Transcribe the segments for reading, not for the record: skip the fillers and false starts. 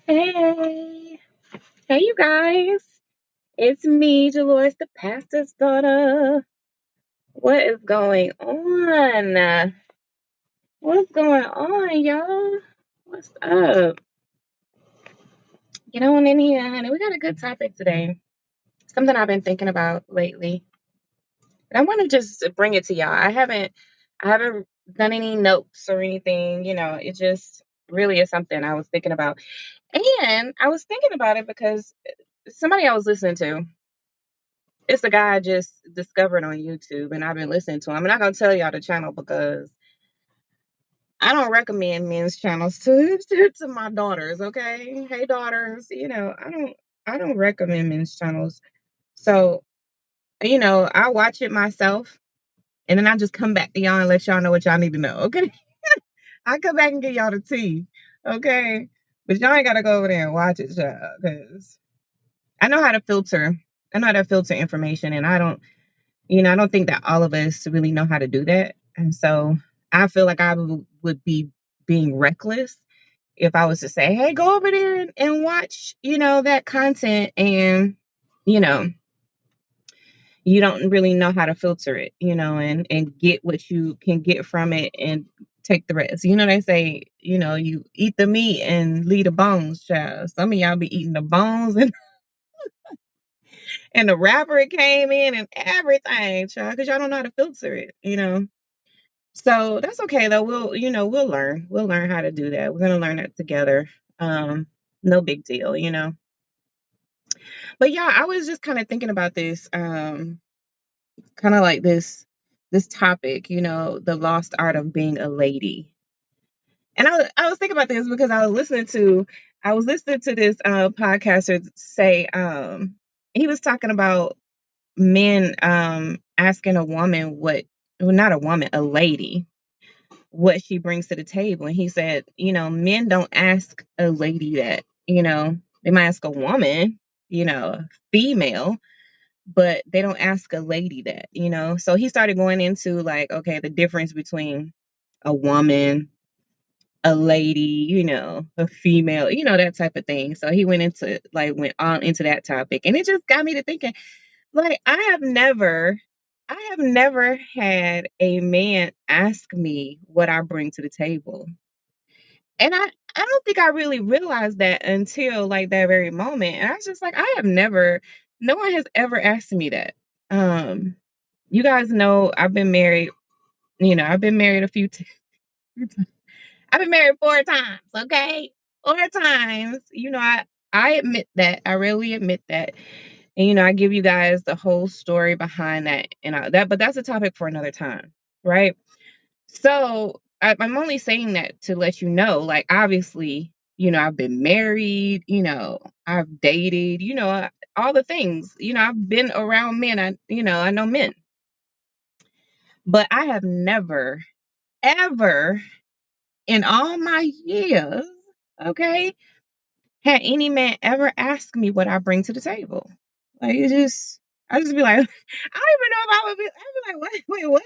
Hey, hey, you guys. It's me, Delores, the pastor's daughter. What is going on? What's going on, y'all? What's up? Get on in here, honey. We got a good topic today. Something I've been thinking about lately. And I want to just bring it to y'all. I haven't done any notes or anything. It just really is something I was thinking about. And I was thinking about it because somebody I was listening to, it's a guy I just discovered on YouTube, and I've been listening to him. I'm not gonna tell y'all the channel because I don't recommend men's channels to my daughters. Okay, hey daughters, I don't recommend men's channels. So I watch it myself, and then I just come back to y'all and let y'all know what y'all need to know. Okay, I come back and give y'all the tea. Okay, but y'all ain't gotta go over there and watch it, y'all, because I know how to filter. I know how to filter information, and I don't think that all of us really know how to do that. And so I feel like I would be being reckless if I was to say, hey, go over there and watch, that content. And, you know, you don't really know how to filter it, and get what you can get from it and take the rest. They say, you eat the meat and leave the bones, child. Some of y'all be eating the bones and the wrapper it came in and everything, child, because y'all don't know how to filter it. So that's okay though. We'll learn. We'll learn how to do that. We're gonna learn that together. Um, no big deal. But yeah, I was just kind of thinking about this, kind of like this topic, the lost art of being a lady. And I was thinking about this because I was listening to this podcaster say, he was talking about men asking a woman not a woman, a lady, what she brings to the table. And he said, men don't ask a lady that, they might ask a woman, female, but they don't ask a lady that. So he started going into like, okay, the difference between a woman, a lady, a female, that type of thing. So he went on into that topic. And it just got me to thinking, like, I have never had a man ask me what I bring to the table. And I don't think I really realized that until like that very moment. And I was just like, no one has ever asked me that. Um, you guys know I've been married I've been married 4 times, okay? 4 times. I admit that. I really admit that. And I give you guys the whole story behind that but that's a topic for another time, right? So I'm only saying that to let you know, like, obviously, I've been married, I've dated, all the things, I've been around men. I know men, but I have never, ever in all my years, okay, had any man ever ask me what I bring to the table. Like, I just be like, I don't even know if I'd be like, what? Wait, what?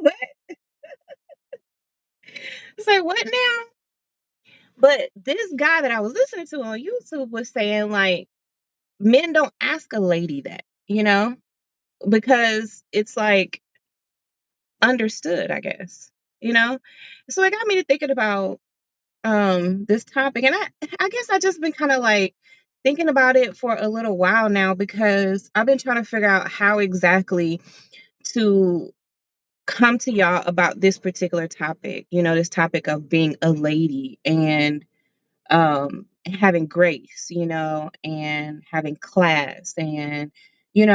What? Say what now? But this guy that I was listening to on YouTube was saying, like, men don't ask a lady that, because it's like understood, I guess, you know? So it got me to thinking about this topic. And I guess I just been kind of like thinking about it for a little while now because I've been trying to figure out how exactly to come to y'all about this particular topic, this topic of being a lady and having grace, and having class and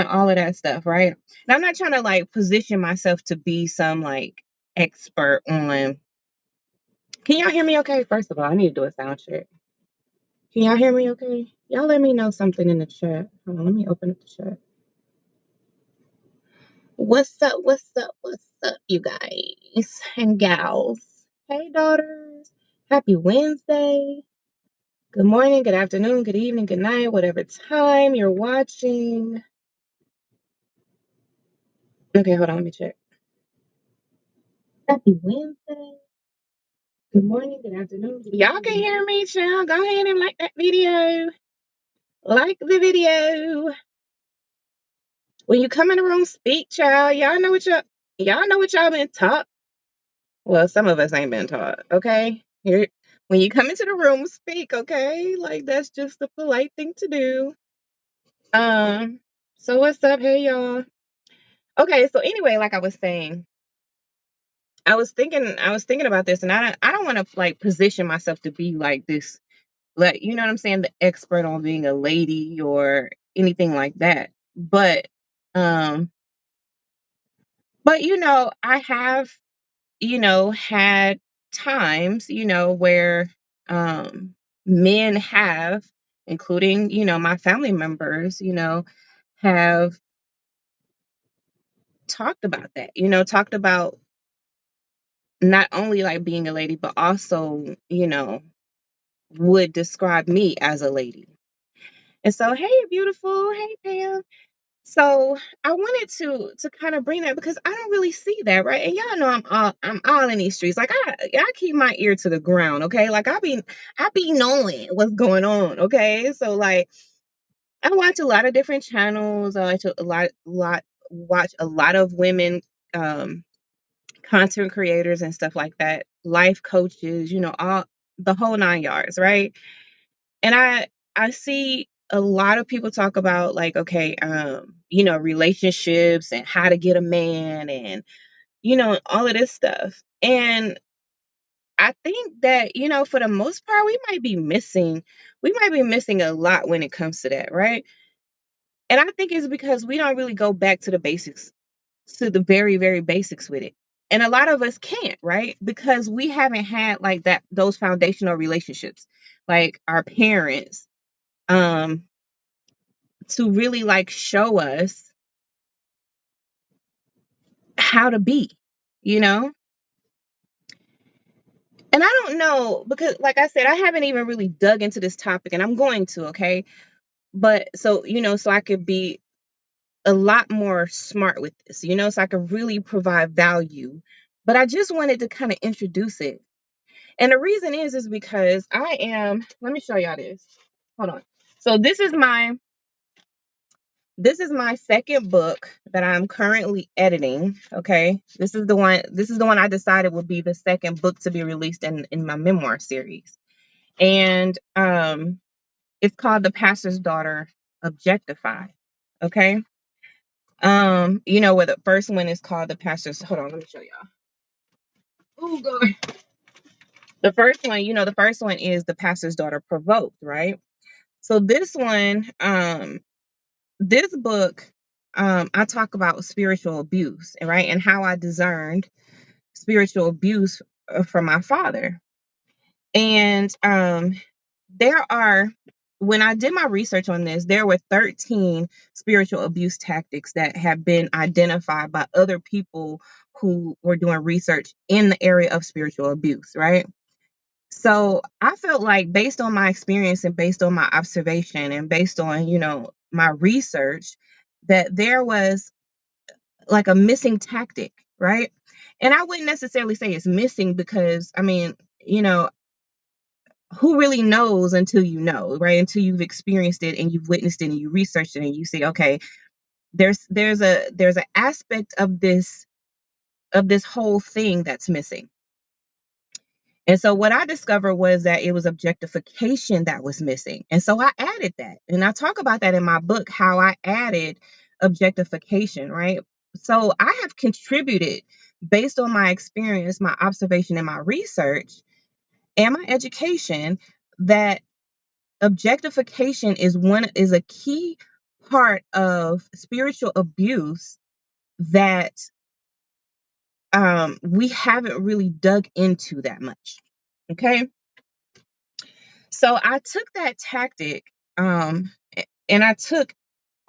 all of that stuff, right? And I'm not trying to like position myself to be some like expert on. Can y'all hear me okay? First of all, I need to do a sound check. Can y'all hear me okay? Y'all let me know something in the chat. Hold on, let me open up the chat. What's up? What's up? What's up, you guys and gals? Hey, daughters. Happy Wednesday. Good morning, good afternoon, good evening, good night, whatever time you're watching. Okay, hold on, let me check. Happy Wednesday. Good morning, good afternoon. Y'all can hear me, child. Go ahead and like that video. Like the video. When you come in the room, speak, child. Y'all know what y'all been taught. Well, some of us ain't been taught, okay? Here, when you come into the room, speak, okay? Like that's just the polite thing to do. So what's up? Hey y'all. Okay, so anyway, like I was saying, I was thinking about this, and I don't want to like position myself to be like this, like, you know what I'm saying, the expert on being a lady or anything like that. Um but I have, had times, where men have, including, my family members, have talked about that, talked about not only like being a lady, but also, would describe me as a lady. And so, hey, beautiful. Hey, Pam. So I wanted to kind of bring that because I don't really see that, right? And y'all know I'm all in these streets. Like I keep my ear to the ground, okay? Like I be knowing what's going on, okay? So like I watch a lot of different channels. I watch watch a lot of women um content creators and stuff like that, life coaches, all the whole nine yards, right? And I see a lot of people talk about like, okay, relationships and how to get a man and all of this stuff. And I think that, for the most part, we might be missing a lot when it comes to that, right? And I think it's because we don't really go back to the basics, to the very, very basics with it. And a lot of us can't, right? Because we haven't had like that, those foundational relationships, like our parents, um, to really like show us how to be, you know? And I don't know because like I said, I haven't even really dug into this topic and I'm going to, okay? But so, so I could be a lot more smart with this, so I could really provide value. But I just wanted to kind of introduce it. And the reason is because let me show y'all this. Hold on. So this is my second book that I'm currently editing. Okay. This is the one I decided would be the second book to be released in my memoir series. And it's called The Pastor's Daughter Objectified. Okay. Where the first one is called The Pastor's, hold on, let me show y'all. Oh god. The first one is The Pastor's Daughter Provoked, right? So this book, I talk about spiritual abuse, right? And how I discerned spiritual abuse from my father. And there are, when I did my research on this, there were 13 spiritual abuse tactics that have been identified by other people who were doing research in the area of spiritual abuse, right? So I felt like based on my experience and based on my observation and based on, my research, that there was like a missing tactic, right? And I wouldn't necessarily say it's missing because, I mean, you know, who really knows until you know, right? Until you've experienced it and you've witnessed it and you researched it and you say, okay, there's an aspect of this whole thing that's missing. And so what I discovered was that it was objectification that was missing. And so I added that. And I talk about that in my book, how I added objectification, right? So I have contributed based on my experience, my observation, and my research and my education that objectification is a key part of spiritual abuse that we haven't really dug into that much. Okay. So I took that tactic, and I took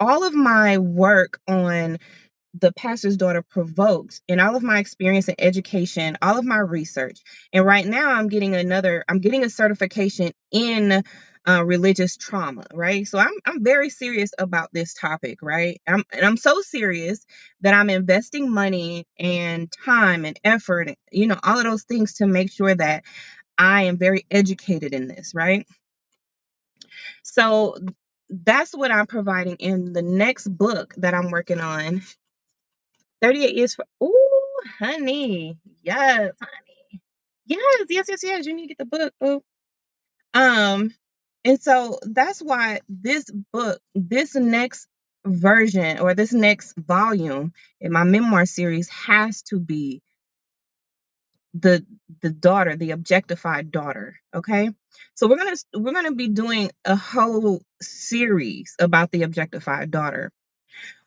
all of my work on The Pastor's Daughter Provoked and all of my experience in education, all of my research. And right now I'm getting a certification in religious trauma, right? So I'm very serious about this topic, right? I'm so serious that I'm investing money and time and effort, all of those things to make sure that I am very educated in this, right? So that's what I'm providing in the next book that I'm working on. 38 years for, ooh, honey. Yes, honey. Yes, yes, yes, yes. You need to get the book, boo. Um, and so that's why this book, this next version or this next volume in my memoir series has to be the daughter, the objectified daughter. Okay. So we're gonna be doing a whole series about the objectified daughter.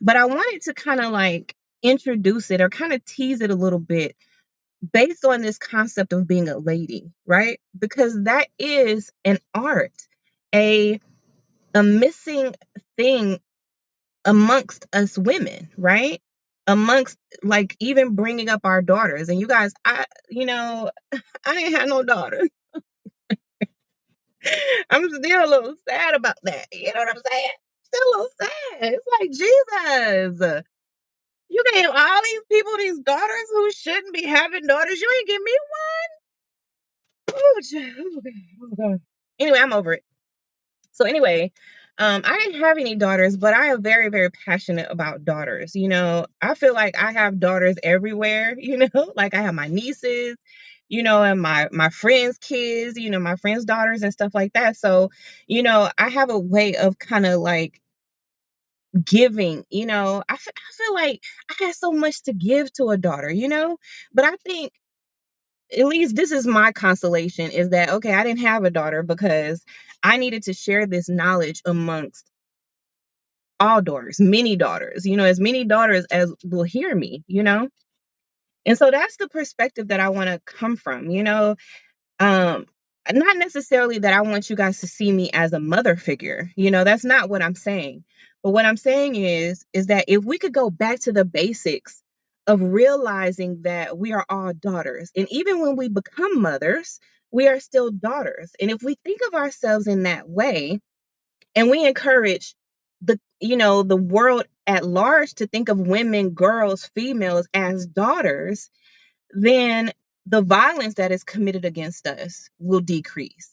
But I wanted to kind of like introduce it or kind of tease it a little bit based on this concept of being a lady, right? Because that is an art, a missing thing amongst us women, right? Amongst like even bringing up our daughters. And you guys, I ain't had no daughter. I'm still a little sad about that. You know what I'm saying? Still a little sad. It's like Jesus. You gave all these people these daughters who shouldn't be having daughters. You ain't give me one. Oh God. Anyway, I'm over it. So anyway, I didn't have any daughters, but I am very, very passionate about daughters. I feel like I have daughters everywhere, like I have my nieces, and my friends' kids, my friends' daughters and stuff like that. So, I have a way of kind of like giving, I feel like I had so much to give to a daughter, but I think at least this is my consolation is that okay, I didn't have a daughter because I needed to share this knowledge amongst all daughters, many daughters, as many daughters as will hear me. And so that's the perspective that I want to come from, um not necessarily that I want you guys to see me as a mother figure. That's not what I'm saying. But what I'm saying is that if we could go back to the basics of realizing that we are all daughters, and even when we become mothers, we are still daughters. And if we think of ourselves in that way, and we encourage the world at large to think of women, girls, females as daughters, then the violence that is committed against us will decrease.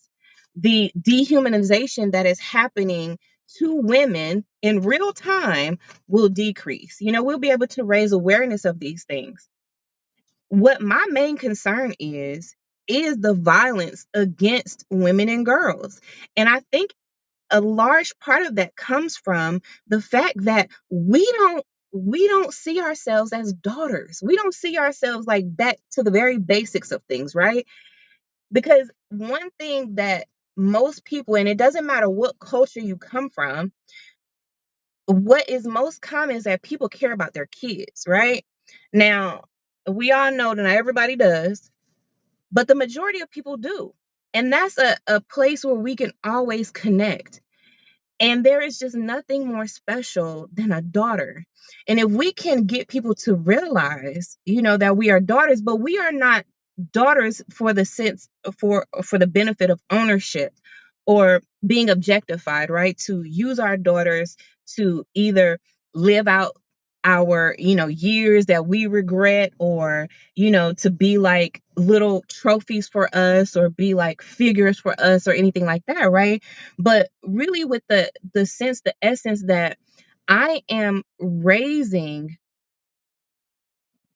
The dehumanization that is happening to women in real time will decrease. We'll be able to raise awareness of these things. What my main concern is the violence against women and girls. And I think a large part of that comes from the fact that we don't see ourselves as daughters. We don't see ourselves like back to the very basics of things, right? Because one thing that most people, and it doesn't matter what culture you come from, what is most common is that people care about their kids, right? Now, we all know that not everybody does, but the majority of people do. And that's a place where we can always connect. And there is just nothing more special than a daughter. And if we can get people to realize, that we are daughters, but we are not daughters for the sense for the benefit of ownership or being objectified, right? To use our daughters to either live out our, years that we regret, or, to be like little trophies for us or be like figures for us or anything like that, right? But really with the sense, the essence that I am raising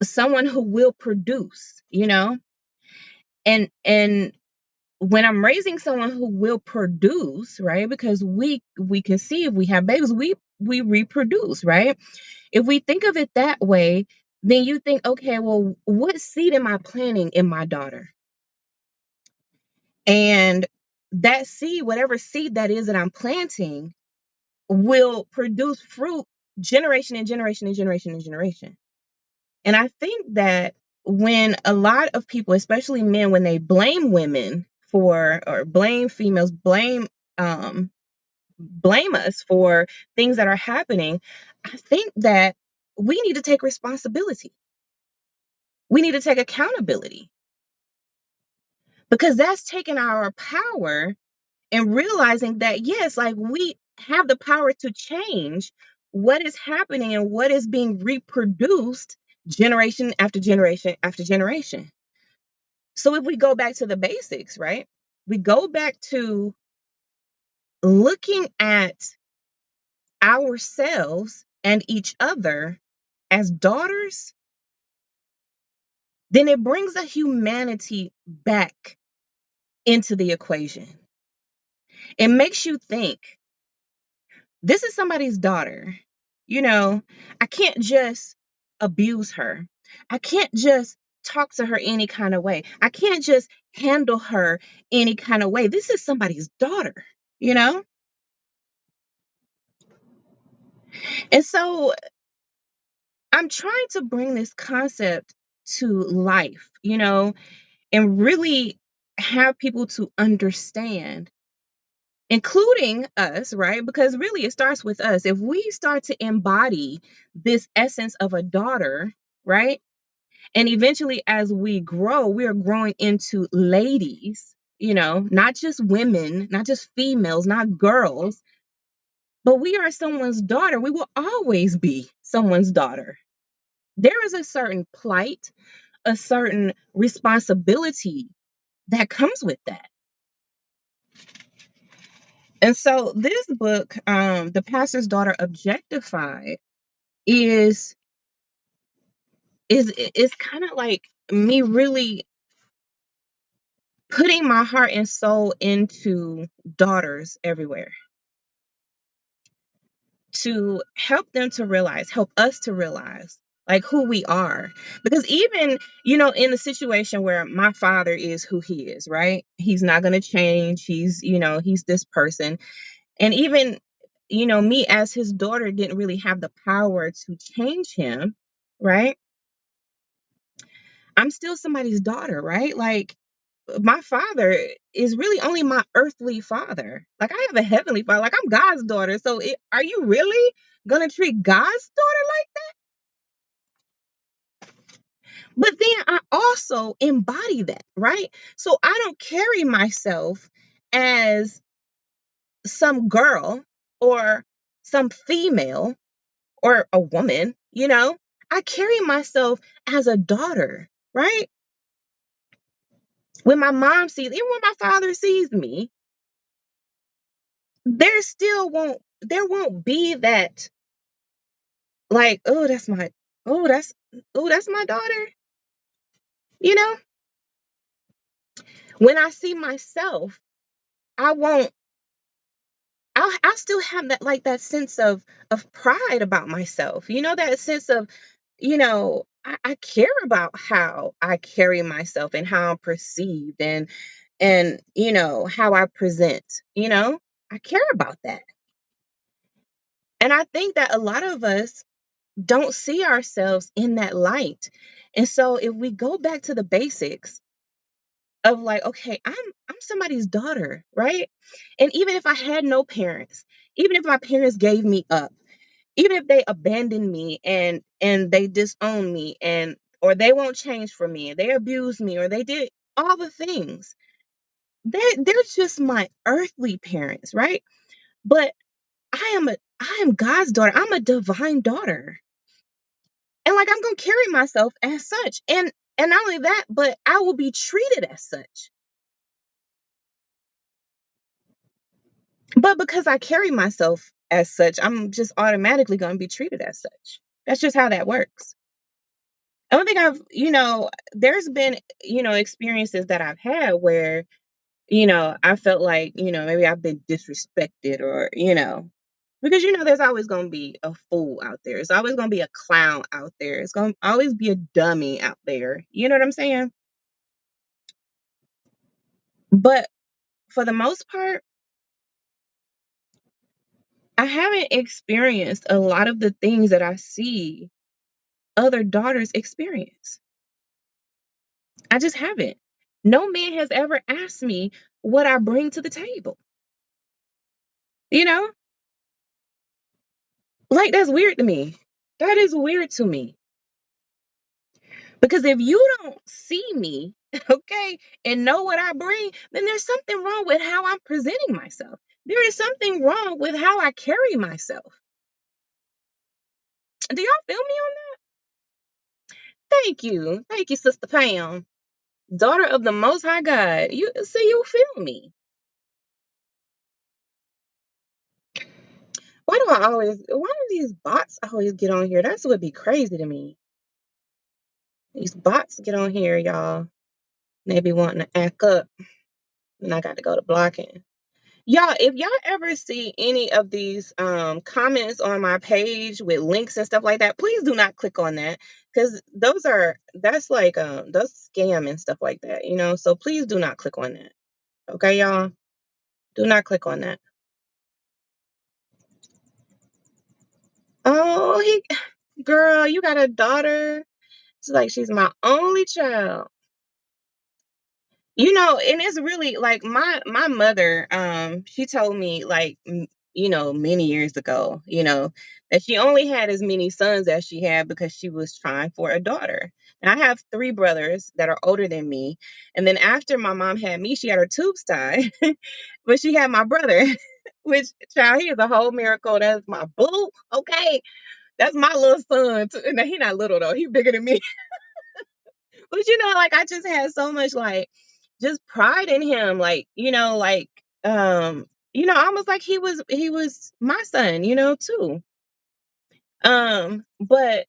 someone who will produce, and when I'm raising someone who will produce, right? Because we can see if we have babies, we reproduce, right? If we think of it that way, then you think, okay, well, what seed am I planting in my daughter? And that seed, whatever seed that is that I'm planting, will produce fruit generation and generation and generation and generation. And I think that when a lot of people, especially men, when they blame women for, or blame females, blame us for things that are happening, I think that we need to take responsibility. We need to take accountability, because that's taking our power and realizing that yes, like we have the power to change what is happening and what is being reproduced generation after generation after generation. So if we go back to the basics, right? We go back to looking at ourselves and each other as daughters, then it brings a humanity back into the equation. It makes you think, this is somebody's daughter. You know, I can't just abuse her. I can't just talk to her any kind of way. I can't just handle her any kind of way. This is somebody's daughter, you know? And so I'm trying to bring this concept to life, and really have people to understand, including us, right? Because really it starts with us. If we start to embody this essence of a daughter, right? And eventually, as we grow, we are growing into ladies, not just women, not just females, not girls, but we are someone's daughter. We will always be someone's daughter. There is a certain plight, a certain responsibility that comes with that. And so this book, The Pastor's Daughter Objectified, is is kind of like me really putting my heart and soul into daughters everywhere to help them to realize, help us to realize like who we are. Because even, in the situation where my father is who he is, right? He's not going to change. He's this person. And even, me as his daughter didn't really have the power to change him, right? I'm still somebody's daughter, right? Like, my father is really only my earthly father. Like, I have a heavenly father. Like, I'm God's daughter. So are you really gonna treat God's daughter like that? But then I also embody that, right? So I don't carry myself as some girl or some female or a woman, I carry myself as a daughter, right? When my mom sees, even when my father sees me, there won't be that, like, oh that's that's my daughter. You know, when I see myself, I won't I'll still have that, like, that sense of pride about myself. That sense of, I care about how I carry myself and how I'm perceived, and how I present, I care about that. And I think that a lot of us don't see ourselves in that light. And so if we go back to the basics of, like, okay, I'm somebody's daughter, right? And even if I had no parents, even if my parents gave me up, even if they abandoned me and they disowned me, and or they won't change for me, they abused me, or they did all the things, they're just my earthly parents, right? But I am God's daughter. I'm a divine daughter. And, like, I'm gonna carry myself as such. And not only that, but I will be treated as such. But because I carry myself as such, I'm just automatically gonna be treated as such. That's just how that works. I don't think there's been, experiences that I've had where, I felt like, maybe I've been disrespected, or, because, there's always going to be a fool out there. It's always going to be a clown out there. It's going to always be a dummy out there. You know what I'm saying? But for the most part, I haven't experienced a lot of the things that I see other daughters experience. I just haven't. No man has ever asked me what I bring to the table. You know? Like, that's weird to me. That is weird to me. Because if you don't see me, okay, and know what I bring, then there's something wrong with how I'm presenting myself. There is something wrong with how I carry myself. Do y'all feel me on that? Thank you. Thank you, Sister Pam. Daughter of the Most High God. You see, you feel me? Why do these bots always get on here? That's what be crazy to me. These bots get on here, y'all. And they be wanting to act up. And I got to go to blocking. Y'all, if y'all ever see any of these comments on my page with links and stuff like that, please do not click on that. Because that's like those scam and stuff like that, you know. So please do not click on that. Okay, y'all? Do not click on that. Oh, girl, you got a daughter. It's like she's my only child. You know, and it's really like my mother, she told me like you know, many years ago, you know, that she only had as many sons as she had because she was trying for a daughter. And I have three brothers that are older than me. And then after my mom had me, she had her tubes tied. But she had my brother, which child, he is a whole miracle. That's my boo. Okay. That's my little son. Too. No, he not little though. He bigger than me. But you know, like I just had so much like just pride in him, like, almost like he was my son, too. But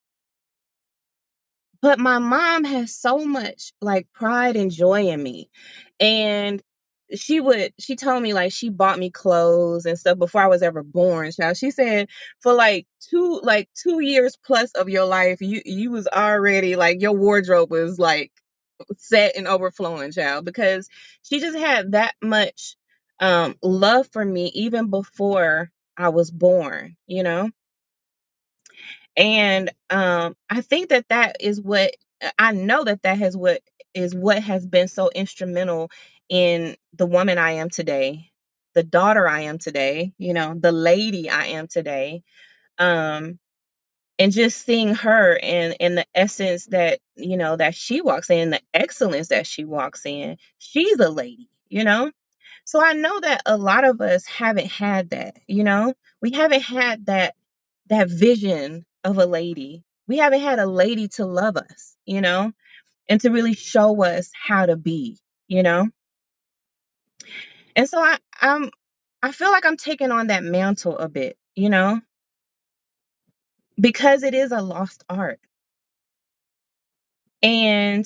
my mom has so much like pride and joy in me. And she told me like she bought me clothes and stuff before I was ever born. Child. She said for like 2 years plus of your life, you was already like your wardrobe was like set and overflowing, child, because she just had that much love for me even before I was born, and I think that is what I know that has been so instrumental in the woman I am today, the daughter I am today, the lady I am today. Um, and just seeing her and the essence that that she walks in, the excellence that she walks in, she's a lady, so I know that a lot of us haven't had that, we haven't had that vision of a lady. We haven't had a lady to love us, and to really show us how to be, you know and so I feel like I'm taking on that mantle a bit, because it is a lost art. And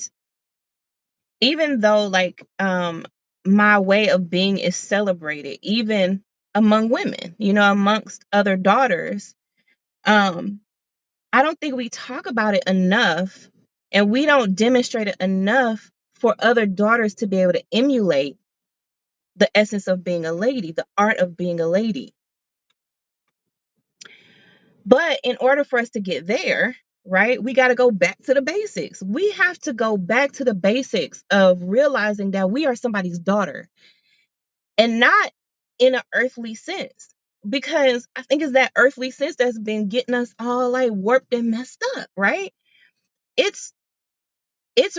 even though like my way of being is celebrated even among women, amongst other daughters, um I don't think we talk about it enough, and we don't demonstrate it enough for other daughters to be able to emulate the essence of being a lady, the art of being a lady. But in order for us to get there, right, we got to go back to the basics. We have to go back to the basics of realizing that we are somebody's daughter, and not in an earthly sense. Because I think it's that earthly sense that's been getting us all like warped and messed up, right? It's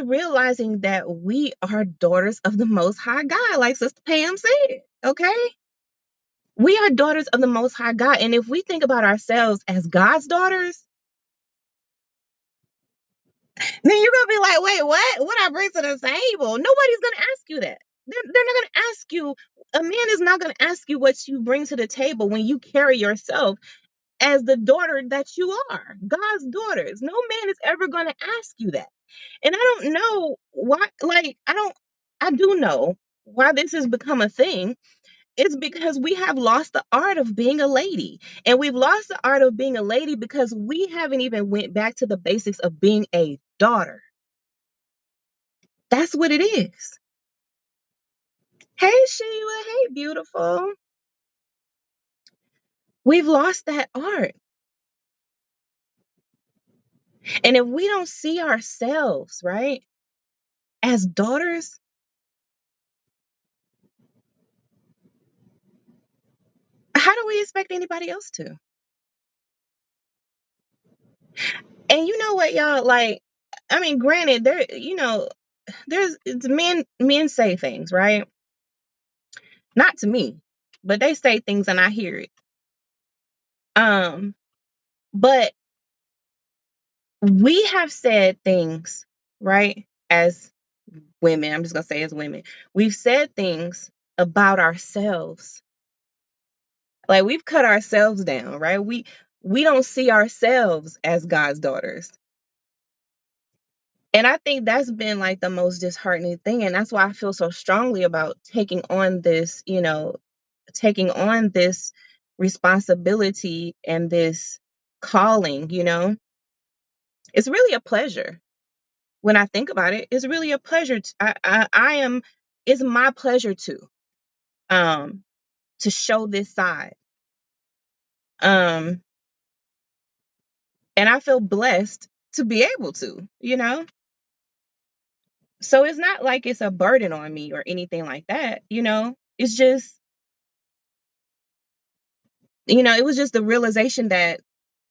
realizing that we are daughters of the Most High God, like Sister Pam said, okay? We are daughters of the Most High God. And if we think about ourselves as God's daughters, then you're going to be like, wait, what? What I bring to the table? Nobody's going to ask you that. They're not going to ask you. A man is not going to ask you what you bring to the table when you carry yourself as the daughter that you are, God's daughters. No man is ever going to ask you that. And I don't know why, like, I do know why this has become a thing. It's because we have lost the art of being a lady. And we've lost the art of being a lady because we haven't even went back to the basics of being a daughter. That's what it is. Hey, Sheila. Hey, beautiful. We've lost that art. And if we don't see ourselves, right, as daughters, how do we expect anybody else to? And you know what, y'all, like, I mean, granted, men say things, right? Not to me, but they say things and I hear it. Um, but we have said things, right, as women, I'm just going to say as women, we've said things about ourselves. Like we've cut ourselves down, right? We don't see ourselves as God's daughters. And I think that's been like the most disheartening thing. And that's why I feel so strongly about taking on this, taking on this responsibility and this calling, it's really a pleasure. When I think about it, it's really a pleasure. It's my pleasure um, to show this side. Um, and I feel blessed to be able to. So it's not like it's a burden on me or anything like that. It's just, it was just the realization that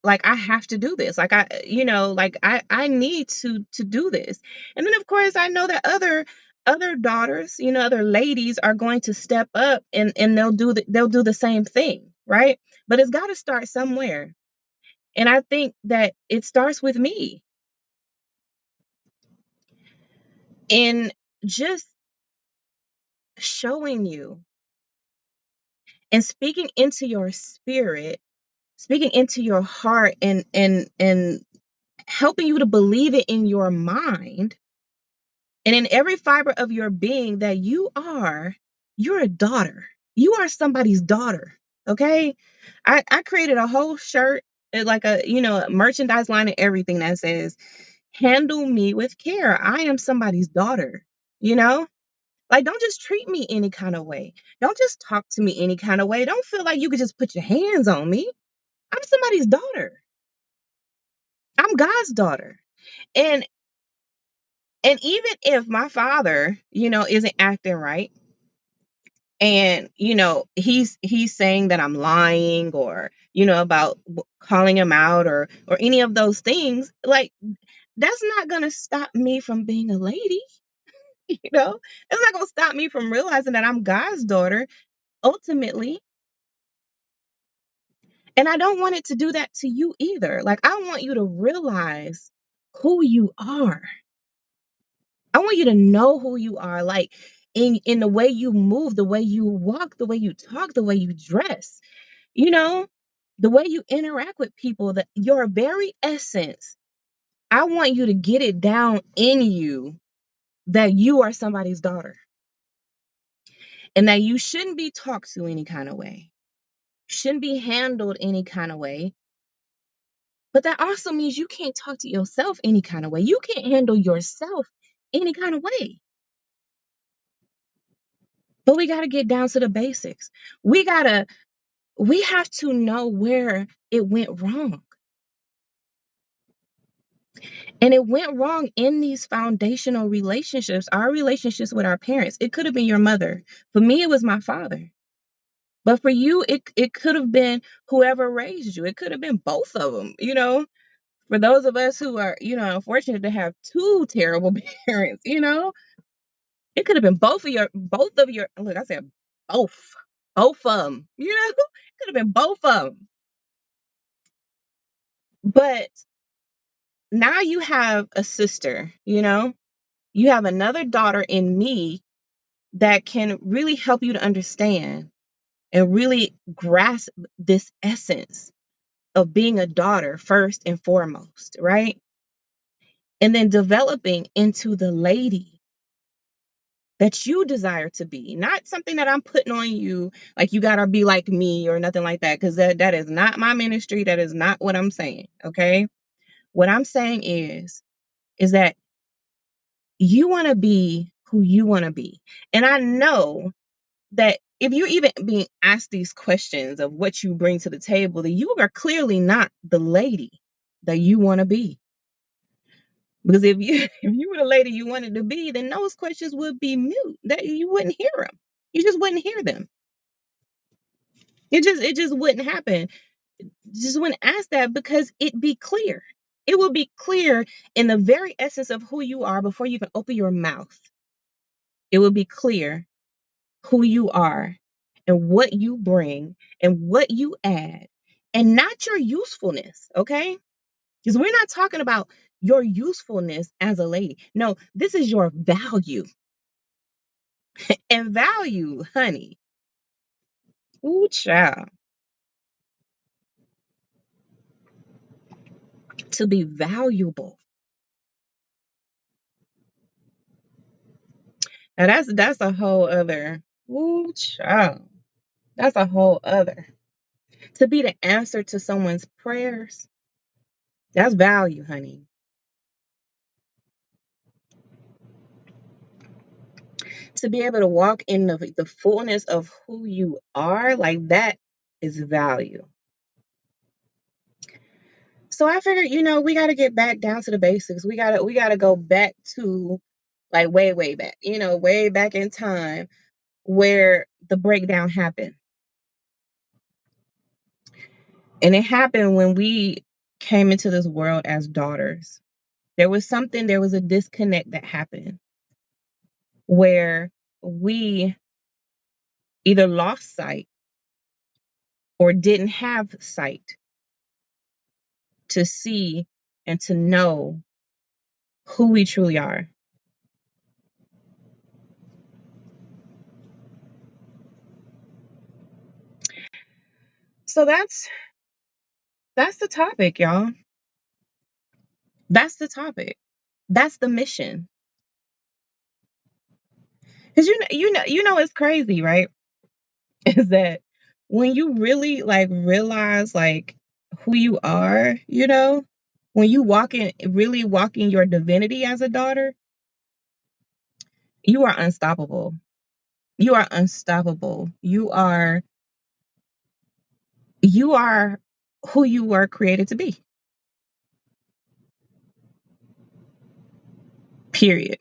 like I have to do this. Like I need to do this. And then of course I know that other daughters, other ladies are going to step up and they'll do the same thing, right? But it's got to start somewhere. And I think that it starts with me in just showing you and speaking into your spirit, speaking into your heart and helping you to believe it in your mind and in every fiber of your being that you're a daughter. You are somebody's daughter. Okay. I created a whole shirt, like a merchandise line and everything that says, handle me with care. I am somebody's daughter, you know? Like, don't just treat me any kind of way. Don't just talk to me any kind of way. Don't feel like you could just put your hands on me. I'm somebody's daughter. I'm God's daughter. And and even if my father, isn't acting right, and he's saying that I'm lying or about calling him out or any of those things, like that's not going to stop me from being a lady. It's not going to stop me from realizing that I'm God's daughter ultimately. And I don't want it to do that to you either. Like I want you to realize who you are. I want you to know who you are, like in the way you move, the way you walk, the way you talk, the way you dress, you know, the way you interact with people, that your very essence. I want you to get it down in you that you are somebody's daughter and that you shouldn't be talked to any kind of way, shouldn't be handled any kind of way. But that also means you can't talk to yourself any kind of way. You can't handle yourself any kind of way. But we got to get down to the basics. We have to know where it went wrong. And it went wrong in these foundational relationships, our relationships with our parents. It could have been your mother. For me, it was my father. But for you, it could have been whoever raised you. It could have been both of them. For those of us who are, unfortunate to have two terrible parents. It could have been both of your, look, I said both of them, it could have been both of them. But now you have a sister, you have another daughter in me that can really help you to understand and really grasp this essence of being a daughter first and foremost, right? And then developing into the lady that you desire to be, not something that I'm putting on you, like you gotta be like me or nothing like that, because that is not my ministry. That is not what I'm saying. Okay. What I'm saying is that you want to be who you want to be. And I know that if you're even being asked these questions of what you bring to the table, then you are clearly not the lady that you want to be. Because if you if you were the lady you wanted to be, then those questions would be mute. That you wouldn't hear them. You just wouldn't hear them. It just wouldn't happen. Just wouldn't ask that because it'd be clear. It will be clear in the very essence of who you are before you even open your mouth. It will be clear who you are and what you bring and what you add and not your usefulness, okay? Because we're not talking about your usefulness as a lady. No, this is your value. And value, honey. Ooh, child. To be valuable. Now that's a whole other. Ooh, child. That's a whole other. To be the answer to someone's prayers. That's value, honey. To be able to walk in the fullness of who you are, like that is value. So I figured, we got to get back down to the basics. We got to go back to like way way back, way back in time where the breakdown happened. And it happened when we came into this world as daughters. There was a disconnect that happened where we either lost sight or didn't have sight to see and to know who we truly are. So that's the topic, y'all. That's the topic. That's the mission. Cuz it's crazy, right? Is that when you really like realize like who you are, when you really walk in your divinity as a daughter, you are unstoppable. You are unstoppable. You are who you were created to be. Period.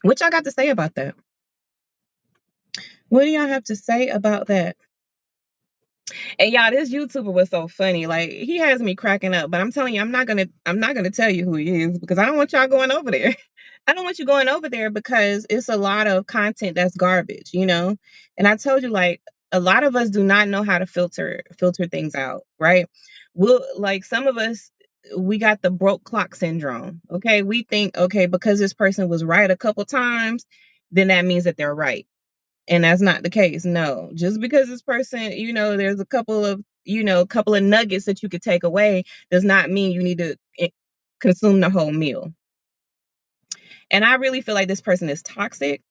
What y'all got to say about that? What do y'all have to say about that? And y'all, this YouTuber was so funny. Like he has me cracking up. But I'm telling you, I'm not gonna tell you who he is because I don't want y'all going over there. I don't want you going over there because it's a lot of content that's garbage. And I told you, like, a lot of us do not know how to filter things out, right? We'll like some of us we got the broke clock syndrome. Okay. We think, okay, because this person was right a couple times, then that means that they're right. And that's not the case. No, just because this person, there's a couple of nuggets that you could take away does not mean you need to consume the whole meal. And I really feel like this person is toxic.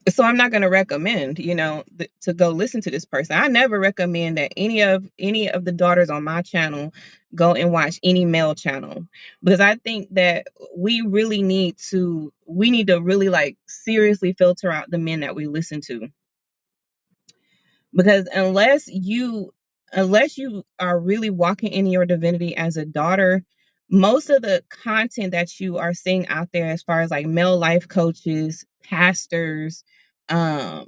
So I'm not going to recommend, to go listen to this person. I never recommend that any of the daughters on my channel go and watch any male channel because I think that we need to really like seriously filter out the men that we listen to. Because unless you are really walking in your divinity as a daughter, most of the content that you are seeing out there as far as like male life coaches, pastors, um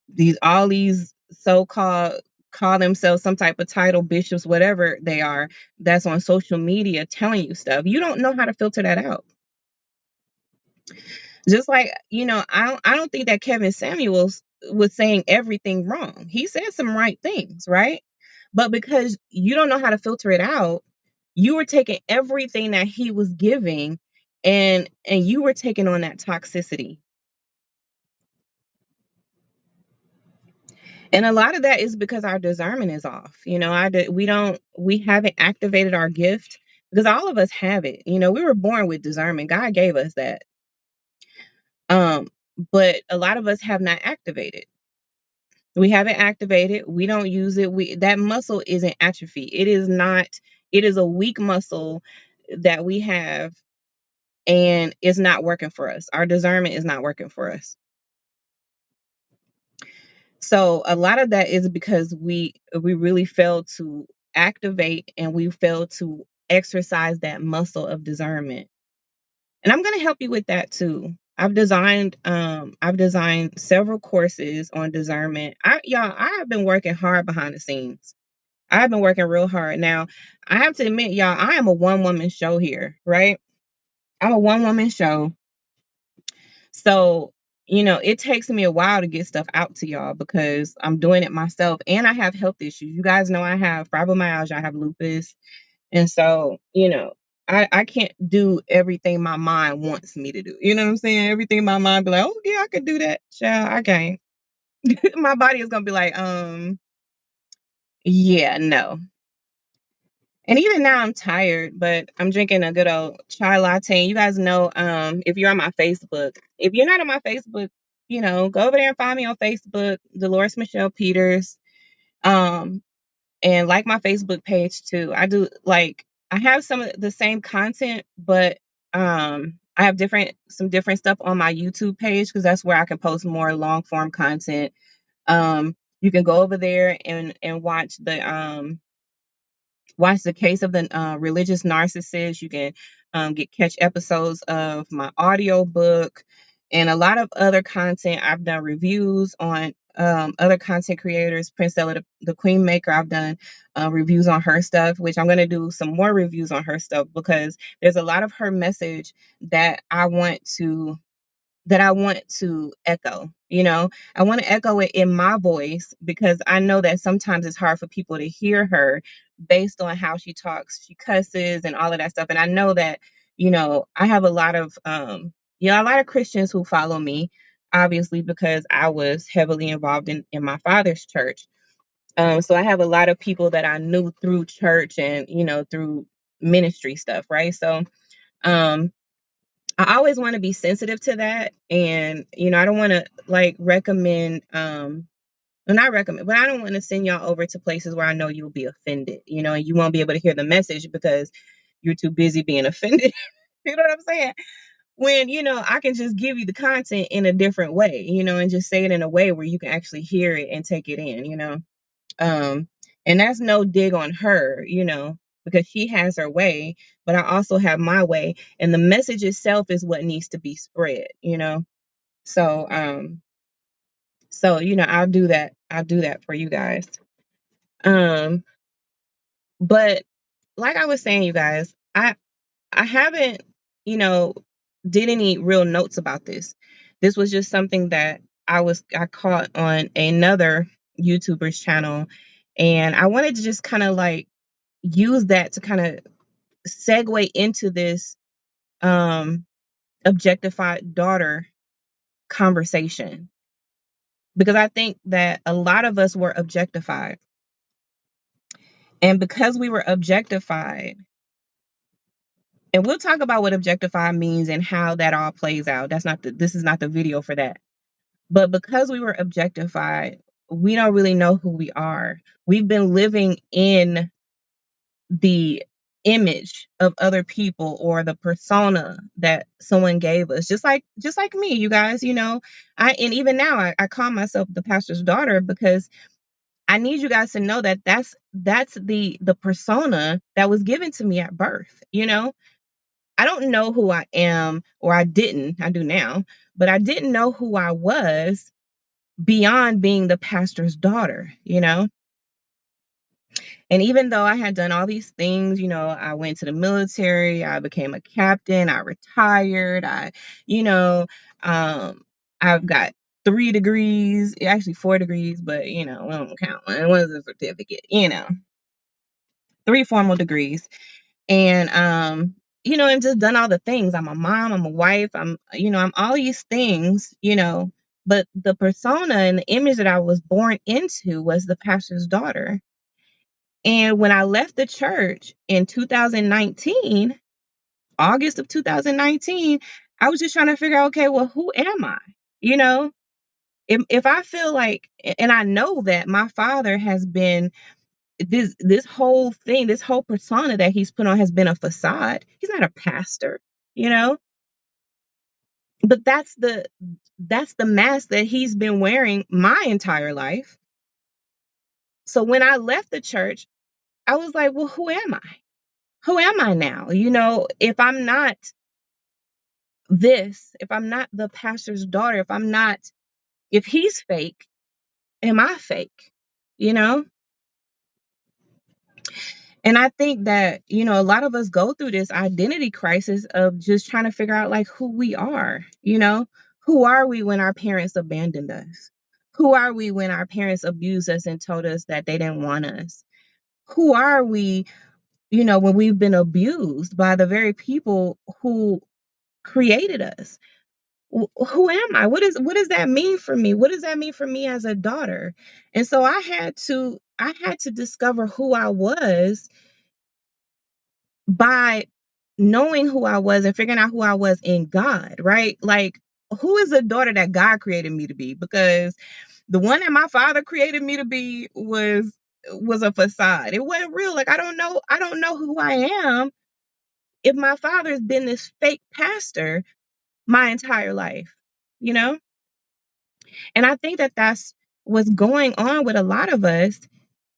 these so-called call themselves some type of title, bishops, whatever they are, that's on social media telling you stuff, you don't know how to filter that out. Just like, I don't think that Kevin Samuels was saying everything wrong. He said some right things, right? But because you don't know how to filter it out, you were taking everything that he was giving and you were taking on that toxicity. And a lot of that is because our discernment is off. We haven't activated our gift because all of us have it. We were born with discernment. God gave us that. Um, but a lot of us have not activated. We haven't activated. We don't use it. That muscle isn't atrophy. It is not. It is a weak muscle that we have, and it's not working for us. Our discernment is not working for us. So a lot of that is because we really failed to activate and we failed to exercise that muscle of discernment. And I'm going to help you with that too. I've designed several courses on discernment. I have been working hard behind the scenes. I've been working real hard. Now, I have to admit, y'all, I am a one woman show here, right? I'm a one woman show. So, it takes me a while to get stuff out to y'all because I'm doing it myself and I have health issues. You guys know I have fibromyalgia, I have lupus. And so, I can't do everything my mind wants me to do. You know what I'm saying? Everything my mind be like, oh yeah, I could do that. Child, I can't. My body is gonna be like, yeah, no. And even now I'm tired, but I'm drinking a good old chai latte. You guys know, if you're on my Facebook, if you're not on my Facebook, go over there and find me on Facebook, Delores Michelle Peters. Um, and like my Facebook page too. I have some of the same content, but I have some different stuff on my YouTube page because that's where I can post more long form content. You can go over there and watch the case of the religious narcissist. You can catch episodes of my audio book and a lot of other content. I've done reviews on other content creators. Princella, the Queen Maker, I've done reviews on her stuff, which I'm going to do some more reviews on her stuff because there's a lot of her message that I want to echo. I want to echo it in my voice because I know that sometimes it's hard for people to hear her based on how she talks. She cusses and all of that stuff. And I know that, I have a lot of Christians who follow me, obviously, because I was heavily involved in my father's church. So I have a lot of people that I knew through church and, through ministry stuff, right? So, um, I always want to be sensitive to that. And, I don't want to like recommend, well, not recommend, but I don't want to send y'all over to places where I know you'll be offended, and you won't be able to hear the message because you're too busy being offended. You know what I'm saying? When, I can just give you the content in a different way, and just say it in a way where you can actually hear it and take it in. Um, and that's no dig on her, because she has her way, but I also have my way. And the message itself is what needs to be spread. So, I'll do that. I'll do that for you guys. Um, but like I was saying, you guys, I haven't, you know, did any real notes about this. This was just something that I caught on another YouTuber's channel, and I wanted to just kind of like use that to kind of segue into this um objectified daughter conversation because I think that a lot of us were objectified. And because we were objectified, and we'll talk about what objectified means and how that all plays out. This is not the video for that. But because we were objectified, we don't really know who we are. We've been living in the image of other people or the persona that someone gave us. Just like me, you guys, and even now I call myself the pastor's daughter because I need you guys to know that that's the persona that was given to me at birth. I don't know who I am, or I didn't. I do now, but I didn't know who I was beyond being the pastor's daughter. And even though I had done all these things, I went to the military, I became a captain, I retired, you know, um, I've got 3 degrees, actually 4 degrees, but we don't count one. It was a certificate. 3 formal degrees. And and just done all the things. I'm a mom, I'm a wife, I'm all these things. But the persona and the image that I was born into was the pastor's daughter. And when I left the church in 2019, August of 2019, I was just trying to figure out, okay, well, who am I? You know, if I feel like, and I know that my father has been this whole thing, this whole persona that he's put on has been a facade. He's not a pastor, you know, but that's the mask that he's been wearing my entire life. So when I left the church, I was like, well, who am I? Who am I now? If I'm not if I'm not the pastor's daughter, if he's fake, am I fake? You know? And I think that, a lot of us go through this identity crisis of just trying to figure out like who we are, Who are we when our parents abandoned us? Who are we when our parents abused us and told us that they didn't want us? Who are we, when we've been abused by the very people who created us? Who am I? What does that mean for me? What does that mean for me as a daughter? And so I had to discover who I was by knowing who I was and figuring out who I was in God, right? Like, who is the daughter that God created me to be? Because the one that my father created me to be was a facade. It wasn't real. Like, I don't know who I am if my father's been this fake pastor my entire life, you know? And I think that that's what's going on with a lot of us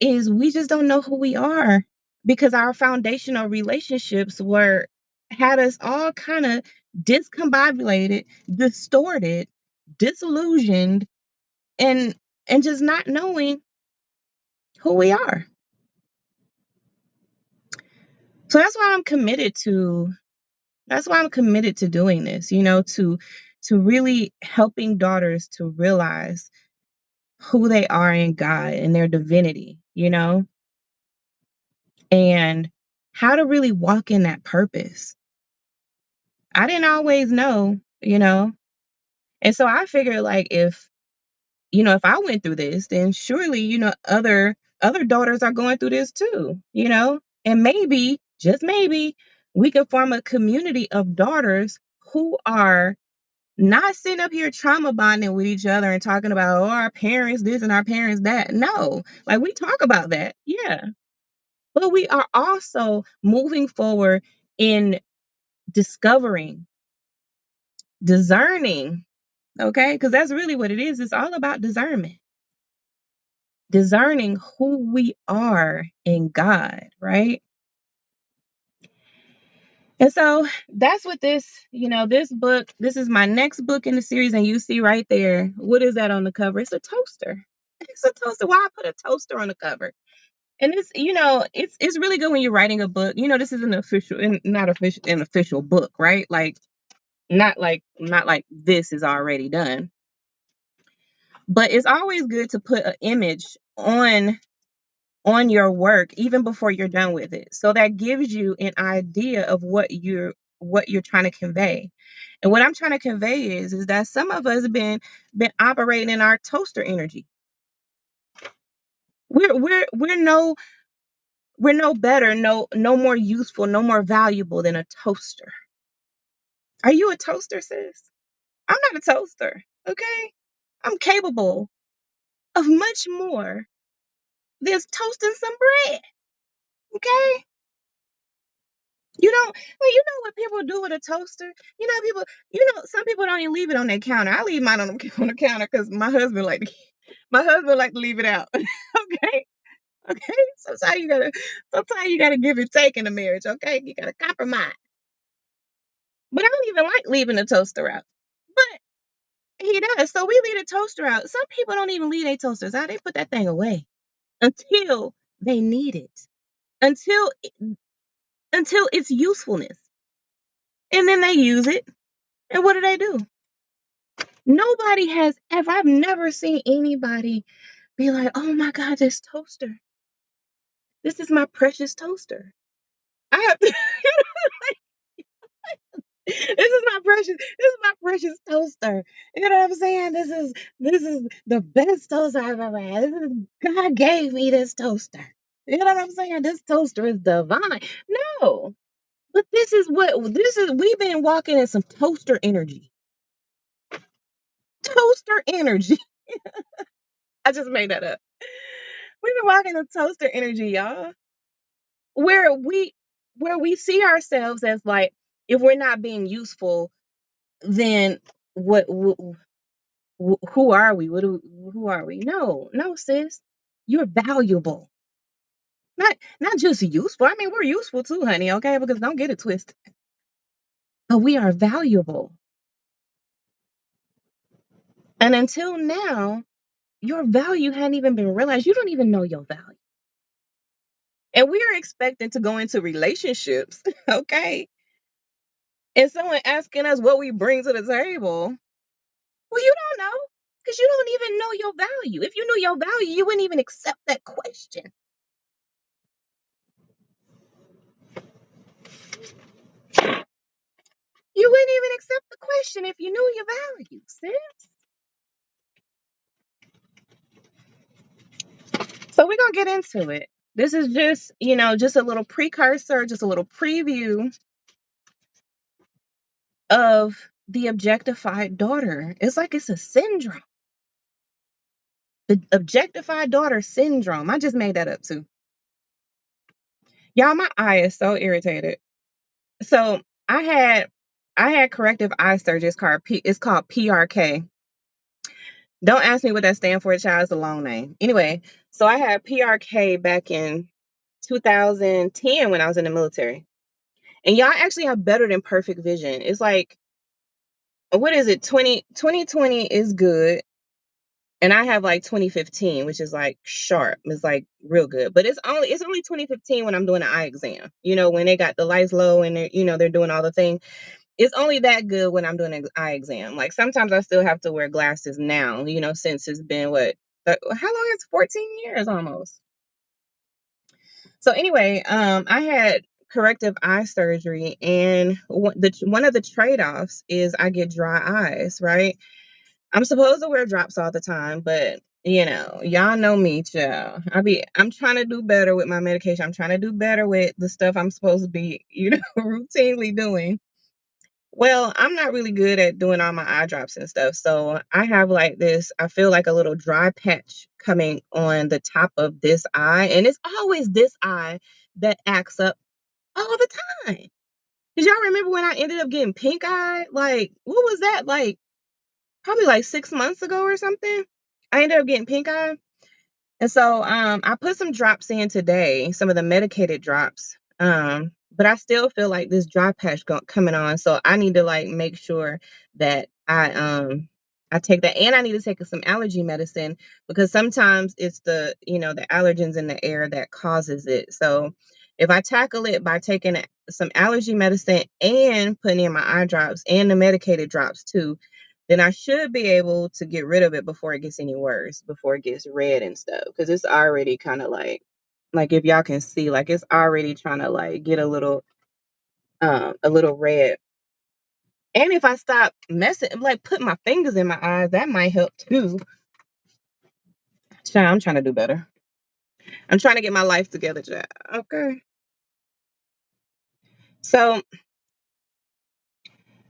is we just don't know who we are because our foundational relationships were had us all kind of discombobulated, distorted, disillusioned, and just not knowing who we are. So that's why I'm committed to doing this, to really helping daughters to realize who they are in God and their divinity, and how to really walk in that purpose. I didn't always know. And so I figured like if I went through this, then surely, other daughters are going through this too. And maybe, just maybe, we can form a community of daughters who are not sitting up here trauma bonding with each other and talking about, oh, our parents this and our parents that. No, like we talk about that. Yeah. But we are also moving forward in discovering, discerning, okay? Because that's really what it is. It's all about discernment, discerning who we are in God, right? And so that's what this book, this is my next book in the series. And you see right there, what is that on the cover? It's a toaster. It's a toaster. Why I put a toaster on the cover? And it's really good when you're writing a book. This is not an official book, right? Like not like this is already done. But it's always good to put an image on your work even before you're done with it. So that gives you an idea of what you're trying to convey. And what I'm trying to convey is that some of us have been operating in our toaster energy. We're no better, no more useful, no more valuable than a toaster. Are you a toaster, sis? I'm not a toaster, okay? I'm capable of much more than toasting some bread, okay? What people do with a toaster? Some people don't even leave it on their counter. I leave mine on the counter because my husband like to leave it out. Okay, okay. Sometimes you gotta give and take in a marriage. Okay, you gotta compromise. But I don't even like leaving the toaster out. But he does. So we leave the toaster out. Some people don't even leave their toasters out. They put that thing away until they need it. Until until its usefulness. And then they use it. And what do? Nobody has ever, I've never seen anybody be like, oh my God, this toaster. This is my precious toaster. I have this is my precious toaster. You know what I'm saying? This is the best toaster I've ever had. God gave me this toaster. You know what I'm saying? This toaster is divine. No. But we've been walking in some toaster energy. Toaster energy. I just made that up. We've been walking in toaster energy, y'all. Where we see ourselves as like, if we're not being useful, then what who are we? Who are we? No, sis. You're valuable. Not just useful. I mean, we're useful too, honey, okay? Because don't get it twisted. But we are valuable. And until now, your value hadn't even been realized. You don't even know your value. And we are expecting to go into relationships, okay? And someone asking us what we bring to the table. Because you don't even know your value. If you knew your value, you wouldn't even accept that question. You wouldn't even accept the question if you knew your value, sis. So we're going to get into it. This is just, just a little precursor, just a little preview of the objectified daughter. It's like it's a syndrome. The objectified daughter syndrome. I just made that up too. Y'all, my eye is so irritated. So I had corrective eye surgery. It's called PRK. Don't ask me what that stands for, child. It's a long name. Anyway, so I had PRK back in 2010 when I was in the military. And y'all actually have better than perfect vision. It's like, what is it? 2020 is good. And I have like 2015, which is like sharp. It's like real good. But it's only 2015 when I'm doing an eye exam. When they got the lights low and they're doing all the things. It's only that good when I'm doing an eye exam. Like sometimes I still have to wear glasses now, since it's been how long is 14 years almost. So anyway, I had corrective eye surgery, and one of the trade-offs is I get dry eyes, right? I'm supposed to wear drops all the time, but y'all know me, child. I'm trying to do better with my medication. I'm trying to do better with the stuff I'm supposed to be, routinely doing. Well, I'm not really good at doing all my eye drops and stuff. So I have like this, I feel like a little dry patch coming on the top of this eye. And it's always this eye that acts up all the time. Did y'all remember when I ended up getting pink eye? Like, what was that? Like, probably like 6 months ago or something. I ended up getting pink eye. And so I put some drops in today, some of the medicated drops. But I still feel like this dry patch coming on. So I need to like make sure that I take that, and I need to take some allergy medicine because sometimes it's the allergens in the air that causes it. So if I tackle it by taking some allergy medicine and putting in my eye drops and the medicated drops too, then I should be able to get rid of it before it gets any worse, before it gets red and stuff. Because it's already kind of like if y'all can see, like it's already trying to like get a little red. And if I stop messing, like put my fingers in my eyes, that might help too. Child, I'm trying to do better. I'm trying to get my life together, child. Okay. So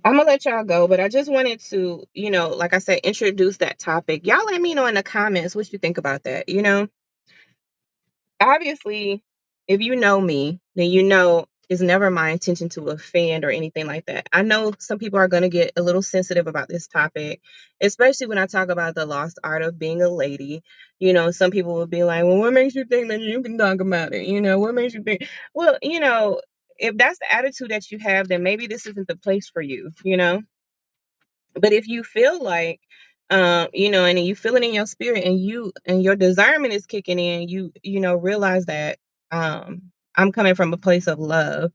I'm gonna let y'all go, but I just wanted to, like I said, introduce that topic. Y'all let me know in the comments what you think about that. Obviously, if you know me, then it's never my intention to offend or anything like that. I know some people are going to get a little sensitive about this topic, especially when I talk about the lost art of being a lady. Some people will be like, well, what makes you think that you can talk about it? What makes you think? Well, if that's the attitude that you have, then maybe this isn't the place for you. But if you feel like, and you feel it in your spirit, and your discernment is kicking in, realize that I'm coming from a place of love,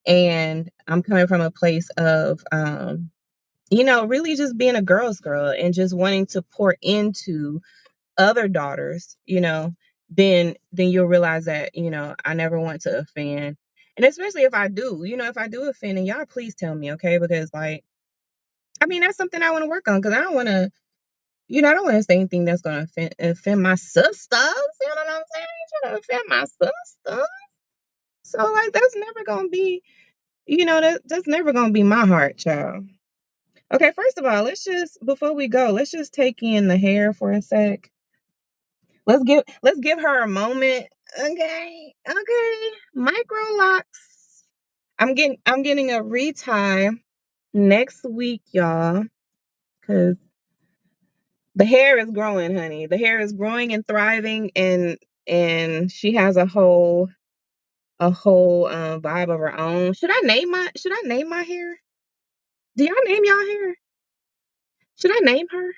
and I'm coming from a place of really just being a girl's girl and just wanting to pour into other daughters, then you'll realize that, I never want to offend. And especially if I do offend, and y'all please tell me, okay? Because like, I mean, that's something I want to work on because I don't want to, I don't want to say anything that's going to offend my sisters. You know what I'm saying? I ain't trying to offend my sisters. So, like, that's never going to be, that's never going to be my heart, child. Okay, first of all, before we go, let's just take in the hair for a sec. Let's give her a moment. Okay. Okay. Micro locks. I'm getting a retie next week, y'all. Cause the hair is growing, honey. The hair is growing and thriving, and she has a whole vibe of her own. Should I name my hair? Do y'all name y'all hair? Should I name her?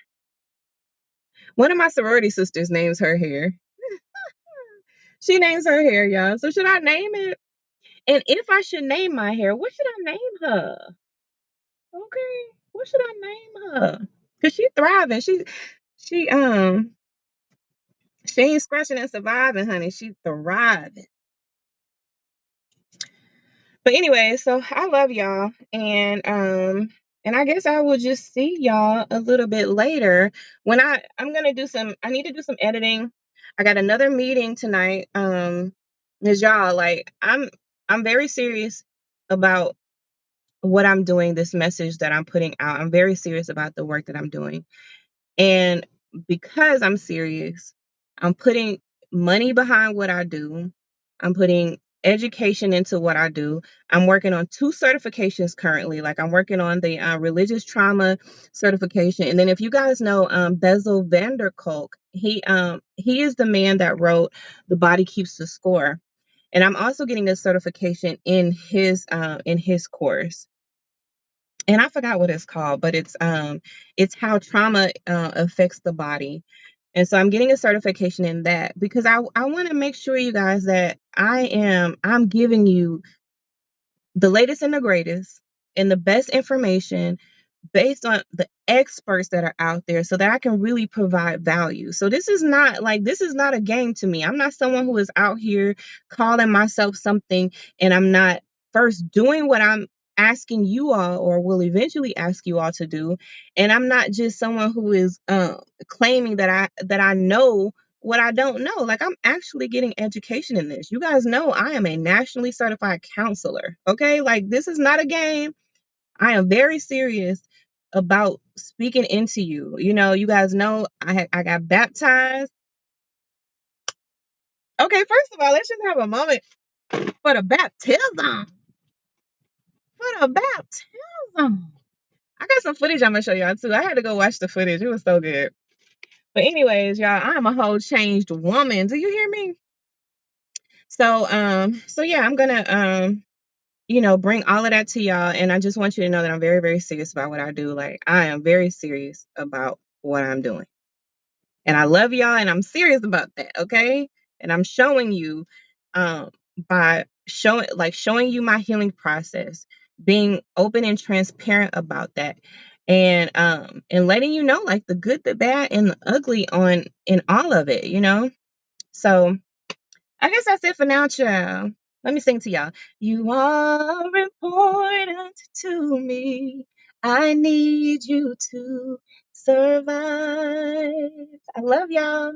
One of my sorority sisters names her hair. She names her hair, y'all. So should I name it? And if I should name my hair, what should I name her? Okay. What should I name her? Cause she's thriving. She she ain't scratching and surviving, honey. She thriving. But anyway, so I love y'all, and I guess I will just see y'all a little bit later when I'm gonna do some. I need to do some editing. I got another meeting tonight. Cause y'all, like, I'm very serious about what I'm doing. This message that I'm putting out. I'm very serious about the work that I'm doing. And because I'm serious, I'm putting money behind what I do. I'm putting education into what I do. I'm working on two certifications currently. Like, I'm working on the religious trauma certification. And then if you guys know Bezel Vanderkolk, he is the man that wrote The Body Keeps the Score. And I'm also getting a certification in his course, and I forgot what it's called, but it's how trauma affects the body. And so I'm getting a certification in that because I want to make sure, you guys, that I'm giving you the latest and the greatest and the best information based on the experts that are out there so that I can really provide value. So this is not a game to me. I'm not someone who is out here calling myself something and I'm not first doing what I'm asking you all or will eventually ask you all to do. And I'm not just someone who is claiming that I know what I don't know. Like, I'm actually getting education in this. You guys know I am a nationally certified counselor. Okay? Like, this is not a game. I am very serious about speaking into you. You know, you guys know I got baptized. Okay, first of all, let's just have a moment for the baptism. For the baptism. I got some footage I'm gonna show y'all too. I had to go watch the footage. It was so good. But anyways, y'all, I'm a whole changed woman. Do you hear me? So yeah, I'm gonna bring all of that to y'all. And I just want you to know that I'm very, very serious about what I do. Like, I am very serious about what I'm doing. And I love y'all and I'm serious about that, okay? And I'm showing you um by showing you my healing process, being open and transparent about that. And letting you know, like, the good, the bad, and the ugly on in all of it, you know? So I guess that's it for now, child. Let me sing to y'all. You are important to me. I need you to survive. I love y'all.